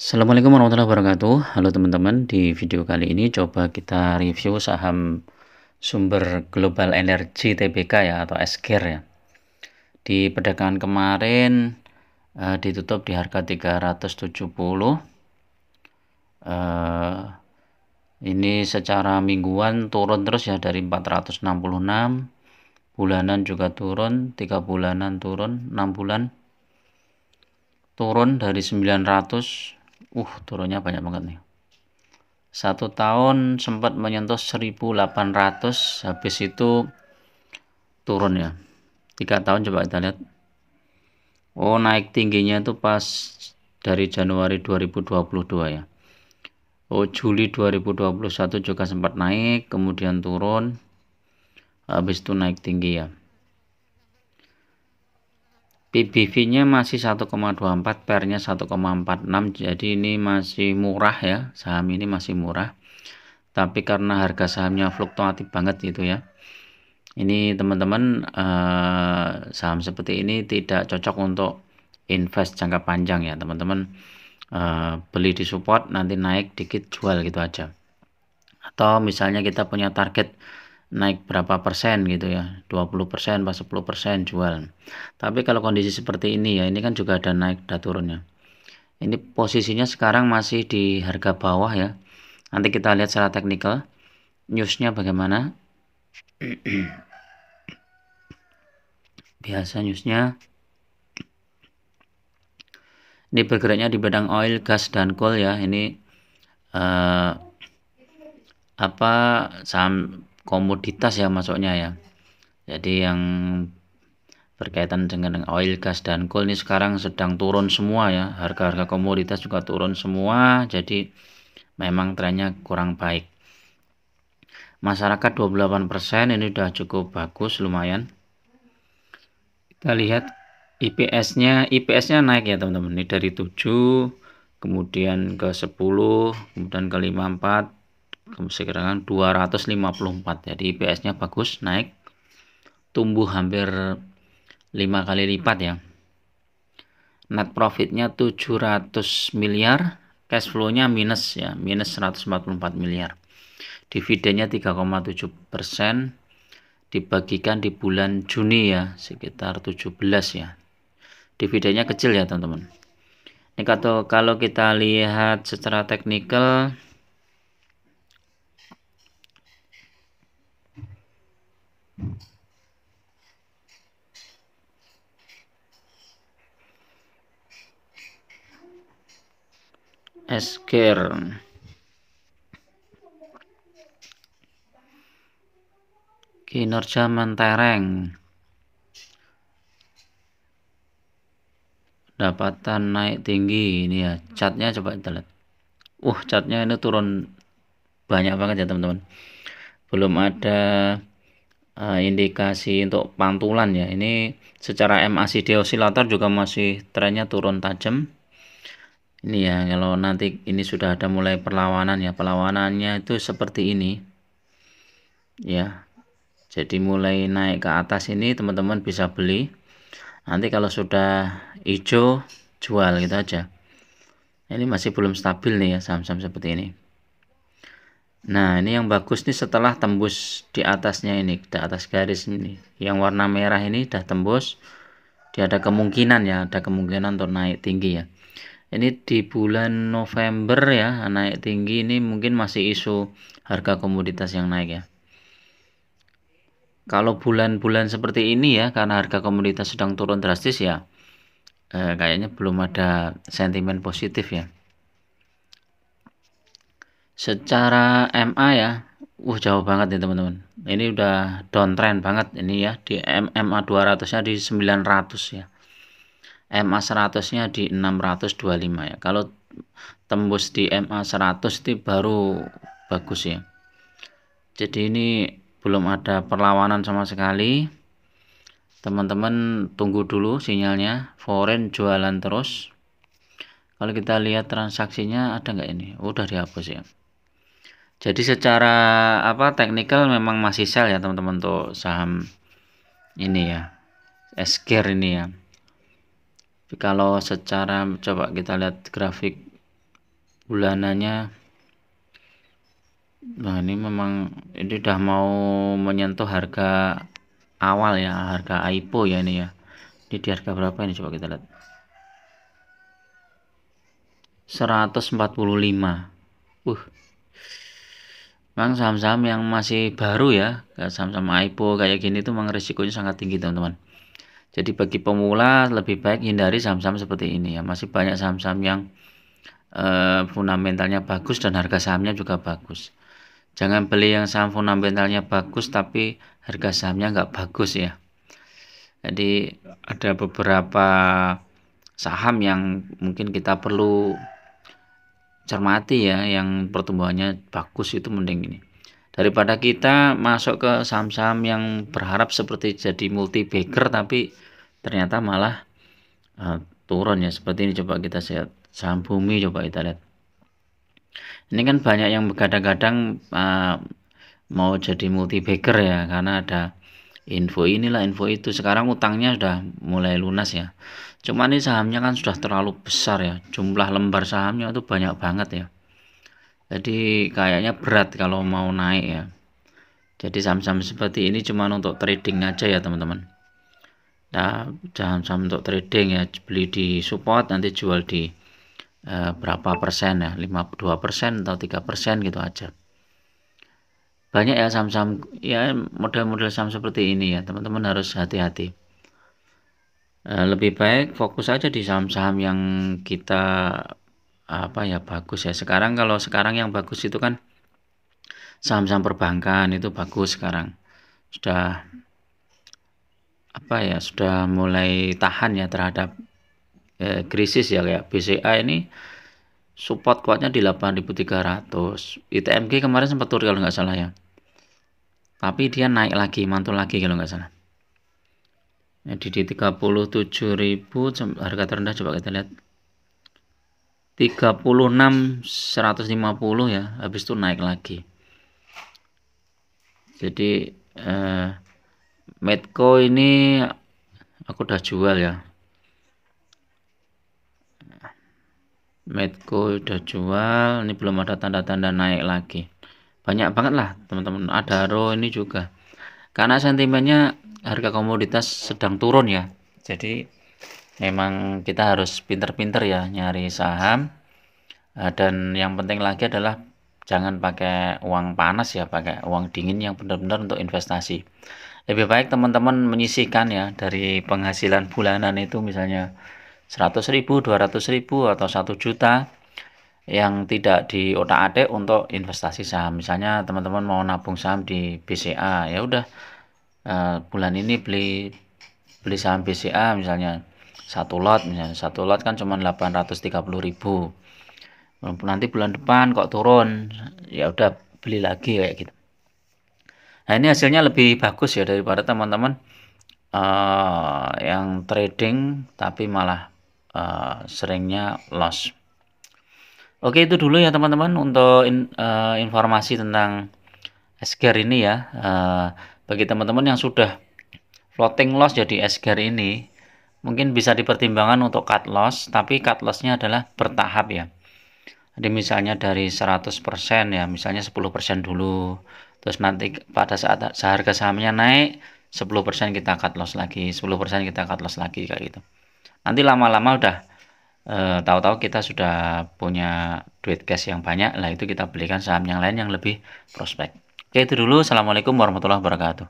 Assalamualaikum warahmatullahi wabarakatuh. Halo teman-teman, di video kali ini coba kita review saham Sumber Global Energy Tbk ya, atau SGER ya. Di perdagangan kemarin ditutup di harga 370. Ini secara mingguan turun terus ya, dari 466, bulanan juga turun, 3 bulanan turun, 6 bulan turun dari 900. Turunnya banyak banget nih. 1 tahun sempat menyentuh 1800, habis itu turun ya. 3 tahun coba kita lihat. Naik tingginya itu pas dari Januari 2022 ya. Juli 2021 juga sempat naik, kemudian turun, habis itu naik tinggi ya. PBV-nya masih 1,24, PER-nya 1,46, jadi ini masih murah ya, saham ini masih murah. Tapi karena harga sahamnya fluktuatif banget gitu ya, ini teman-teman, saham seperti ini tidak cocok untuk invest jangka panjang ya teman-teman. Beli di support, nanti naik dikit jual gitu aja. Atau misalnya kita punya target naik berapa persen gitu ya, 20%, 10% jual. Tapi kalau kondisi seperti ini ya, ini kan juga ada naik ada turunnya. Ini posisinya sekarang masih di harga bawah ya. Nanti kita lihat secara teknikal newsnya bagaimana. Biasa newsnya ini bergeraknya di bidang oil, gas, dan coal ya. Ini saham komoditas ya masuknya ya. Jadi yang berkaitan dengan oil, gas, dan coal ini sekarang sedang turun semua ya. Harga-harga komoditas juga turun semua, jadi memang trennya kurang baik. Masyarakat 28%, ini udah cukup bagus, lumayan. Kita lihat IPS-nya naik ya teman-teman. Ini dari 7 kemudian ke 10, kemudian ke 54, sekarang 254. Jadi IPS-nya bagus, naik, tumbuh hampir 5 kali lipat ya. Net profitnya 700 miliar, cash flow-nya minus ya, minus 144 miliar. Dividennya 3,7%, dibagikan di bulan Juni ya, sekitar 17 ya. Dividennya kecil ya teman-teman. Ini kalau kita lihat secara teknikal, SGER kinerja mentereng, pendapatan naik tinggi. Ini ya chartnya, coba kita lihat. Chartnya ini turun banyak banget ya teman-teman. Belum ada indikasi untuk pantulan ya. Ini secara MACD osilator juga masih trennya turun tajam. Ini ya, kalau nanti ini sudah ada mulai perlawanan ya, perlawanannya itu seperti ini ya. Jadi mulai naik ke atas ini teman-teman bisa beli. Nanti kalau sudah hijau jual gitu aja. Ini masih belum stabil nih ya saham-saham seperti ini. Nah, ini yang bagus nih setelah tembus di atasnya ini, di atas garis ini. Yang warna merah ini udah tembus. Dia ada kemungkinan ya, ada kemungkinan untuk naik tinggi ya. Ini di bulan November ya, naik tinggi. Ini mungkin masih isu harga komoditas yang naik ya. Kalau bulan-bulan seperti ini ya, karena harga komoditas sedang turun drastis ya, kayaknya belum ada sentimen positif ya. Secara MA ya, jauh banget nih teman-teman. Ini udah downtrend banget ini ya. Di MA 200-nya di 900 ya. MA 100-nya di 625 ya. Kalau tembus di MA 100 itu baru bagus ya. Jadi ini belum ada perlawanan sama sekali. Teman-teman tunggu dulu sinyalnya. Foreign jualan terus. Kalau kita lihat transaksinya ada nggak ini? Udah dihapus ya. Jadi secara teknikal memang masih sell ya teman-teman untuk saham ini ya, SGER ini ya. Tapi kalau secara, coba kita lihat grafik bulanannya. Nah, ini memang ini udah mau menyentuh harga awal ya, harga IPO ya ini ya. Ini di harga berapa ini, coba kita lihat. 145. Memang saham-saham yang masih baru ya, saham-saham IPO kayak gini tuh memang risikonya sangat tinggi teman-teman. Jadi bagi pemula lebih baik hindari saham-saham seperti ini ya. Masih banyak saham-saham yang fundamentalnya bagus dan harga sahamnya juga bagus. Jangan beli yang saham fundamentalnya bagus tapi harga sahamnya nggak bagus ya. Jadi ada beberapa saham yang mungkin kita perlu cermati ya, yang pertumbuhannya bagus itu mending ini. Daripada kita masuk ke saham-saham yang berharap seperti jadi multi bagger tapi ternyata malah turun ya, seperti ini. Coba kita lihat saham Bumi, coba kita lihat. Ini kan banyak yang begadang-gadang mau jadi multi bagger ya, karena ada info inilah info itu. Sekarang utangnya sudah mulai lunas ya, cuman ini sahamnya kan sudah terlalu besar ya, jumlah lembar sahamnya itu banyak banget ya, jadi kayaknya berat kalau mau naik ya. Jadi saham-saham seperti ini cuma untuk trading aja ya teman-teman. Nah, saham-saham untuk trading ya, beli di support nanti jual di berapa persen ya, 52% atau 3% gitu aja. Banyak ya saham-saham ya, model-model saham seperti ini ya, teman-teman harus hati-hati. Lebih baik fokus aja di saham-saham yang kita apa ya, bagus ya. Kalau sekarang yang bagus itu kan saham-saham perbankan itu bagus sekarang. Sudah apa ya, sudah mulai tahan ya terhadap krisis ya, kayak BCA ini support kuatnya di 8.300. ITMG kemarin sempat turun kalau nggak salah ya, tapi dia naik lagi, mantul lagi kalau nggak salah. Jadi di 37.000 harga terendah, coba kita lihat 36.150 ya, habis itu naik lagi. Jadi Medco ini aku udah jual ya, Medco udah jual, ini belum ada tanda-tanda naik lagi. Banyak banget lah teman-teman. Adaro ini juga, karena sentimennya harga komoditas sedang turun ya, jadi memang kita harus pinter-pinter ya nyari saham. Dan yang penting lagi adalah jangan pakai uang panas ya, pakai uang dingin yang benar-benar untuk investasi. Lebih baik teman-teman menyisihkan ya dari penghasilan bulanan itu, misalnya 100.000, 200.000 atau 1 juta yang tidak di otak-atik untuk investasi saham. Misalnya teman-teman mau nabung saham di BCA, ya udah bulan ini beli saham BCA misalnya satu lot kan cuma 830.000. Nanti bulan depan kok turun, ya udah beli lagi kayak gitu. Nah, ini hasilnya lebih bagus ya daripada teman-teman yang trading tapi malah seringnya loss. Oke, itu dulu ya teman-teman untuk informasi tentang SGAR ini ya. Bagi teman-teman yang sudah floating loss jadi SGAR ini, mungkin bisa dipertimbangkan untuk cut loss, tapi cut lossnya adalah bertahap ya. Jadi misalnya dari 100% ya, misalnya 10% dulu, terus nanti pada saat harga sahamnya naik 10% kita cut loss lagi, 10% kita cut loss lagi kayak gitu. Nanti lama-lama udah tahu-tahu kita sudah punya duit cash yang banyak lah, itu kita belikan saham yang lain yang lebih prospek. Oke, itu dulu. Assalamualaikum warahmatullahi wabarakatuh.